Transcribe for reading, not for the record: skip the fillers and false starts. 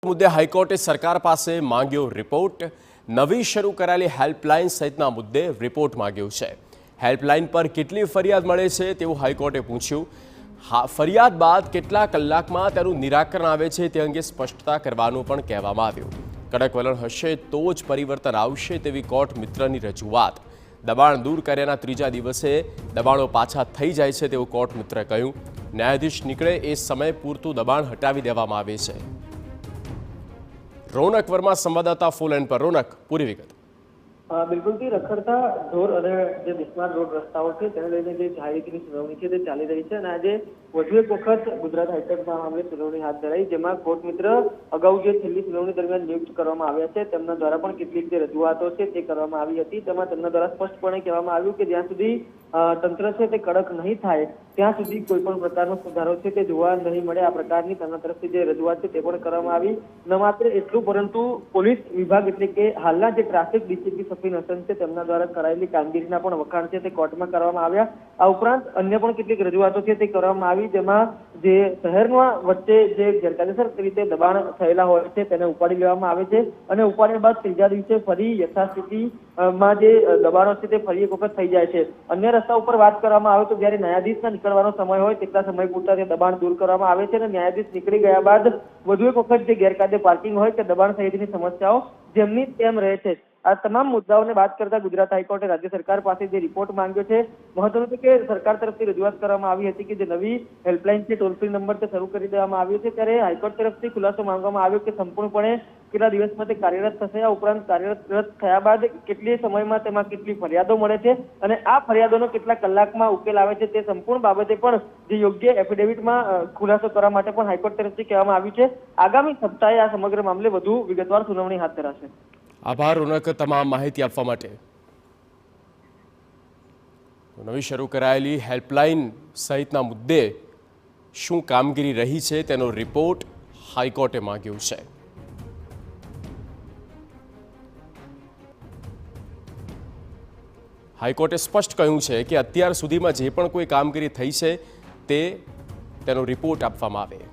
મુદ્દે હાઈકોર્ટે સરકાર પાસે માંગ્યો રિપોર્ટ। નવી શરૂ કરાયેલી હેલ્પલાઇન સહિતના મુદ્દે રિપોર્ટ માંગ્યો છે। હેલ્પલાઇન પર કેટલી ફરિયાદ મળે છે તેવું હાઈકોર્ટે પૂછ્યું। ફરિયાદ બાદ કેટલા કલાકમાં તેનું નિરાકરણ આવે છે તે અંગે સ્પષ્ટતા કરવાનું પણ કહેવામાં આવ્યું। કડક વલણ હશે તો જ પરિવર્તન આવશે તેવી કોર્ટ મિત્રની રજૂઆત। દબાણ દૂર કર્યાના ત્રીજા દિવસે દબાણો પાછા થઈ જાય છે તેવું કોર્ટ મિત્રે કહ્યું। ન્યાયાધીશ નીકળે એ સમય પૂરતું દબાણ હટાવી દેવામાં આવે છે। રોનક વર્मा संवाददाता फूल एंड पर। रोनक, पूरी विगत। बिल्कुल થી રખડતા ઢોર અને જે બિસ્માર રોડ રસ્તાઓ છે તેને લઈને જે જાહેરીની સુનાવણી છે તે ચાલી રહી છે અને આજે વધુ એક વખત ગુજરાત હાઈકોર્ટમાં મામલે સુનાવણી હાથ ધરાઈ, જેમાં કોર્ટ મિત્ર અગાઉ જે છેલ્લી સુનાવણી દરમિયાન નિયુક્ત કરવામાં આવ્યા છે તેમના દ્વારા પણ કેટલીક જે રજૂઆતો છે તે કરવામાં આવી હતી। તેમાં તેમના દ્વારા સ્પષ્ટપણે કહેવામાં આવ્યું કે જ્યાં સુધી તંત્ર છે તે કડક નહીં થાય ત્યાં સુધી કોઈ પણ પ્રકારનો સુધારો છે તે જોવા નહીં મળે। આ પ્રકારની તેમના તરફથી જે રજૂઆત છે તે પણ કરવામાં આવી। ન માત્ર એટલું પરંતુ પોલીસ વિભાગ એટલે કે હાલના જે ટ્રાફિક ડીસીપી સફીન હસન છે તેમના દ્વારા કરાયેલી કામગીરીના પણ વખાણ છે તે કોર્ટમાં કરવામાં આવ્યા। આ ઉપરાંત અન્ય પણ કેટલીક રજૂઆતો છે તે કરવામાં આવી, જેમાં જે શહેરમાં વચ્ચે જે ગેરકાયદેસર રીતે દબાણ થયેલા હોય છે તેને ઉપાડી લેવામાં આવે છે અને ઉપાડ્યા બાદ ત્રીજા દિવસે ફરી યથાસ્થિતિમાં જે દબાણો છે તે ફરી એક વખત થઈ જાય છે। અન્ય રસ્તા ઉપર વાત કરવામાં આવે તો જ્યારે ન્યાયાધીશના નીકળવાનો સમય હોય તેટલા સમય પૂરતા તે દબાણ દૂર કરવામાં આવે છે અને ન્યાયાધીશ નીકળી ગયા બાદ વધુ એક વખત જે ગેરકાયદે પાર્કિંગ હોય કે દબાણ સહિતની સમસ્યાઓ જેમની તેમ રહે છે। આ તમામ મુદ્દાઓને બાદ કરતા ગુજરાત હાઈકોર્ટે રાજ્ય સરકાર પાસે જે રિપોર્ટ માંગ્યો છે, મહત્વનું છે કે સરકાર તરફથી રજૂઆત કરવામાં આવી હતી કે જે નવી હેલ્પલાઇન છે ટોલ ફ્રી નંબર તે શરૂ કરી દેવામાં આવ્યો છે, ત્યારે હાઈકોર્ટ તરફથી ખુલાસો માંગવામાં આવ્યો કે સંપૂર્ણપણે કેટલા દિવસમાં તે કાર્યરત થશે। આ ઉપરાંત કાર્યરત થયા બાદ કેટલી સમયમાં તેમાં કેટલી ફરિયાદો મળે છે અને આ ફરિયાદોનો કેટલા કલાકમાં ઉકેલ આવે છે તે સંપૂર્ણ બાબતે પણ જે યોગ્ય એફિડેવિટમાં ખુલાસો કરવા માટે પણ હાઈકોર્ટ તરફથી કહેવામાં આવ્યું છે। આગામી સપ્તાહે આ સમગ્ર મામલે વધુ વિગતવાર સુનાવણી હાથ ધરાશે। આભાર રોનક, તમામ માહિતી આપવા માટે। નવી શરૂ કરાયેલી હેલ્પલાઇન સહિતના મુદ્દે શું કામગીરી રહી છે તેનો રિપોર્ટ હાઈકોર્ટે માંગ્યો છે। હાઈકોર્ટે સ્પષ્ટ કહ્યું છે કે અત્યાર સુધીમાં જે પણ કોઈ કામગીરી થઈ છે તેનો રિપોર્ટ આપવામાં આવે।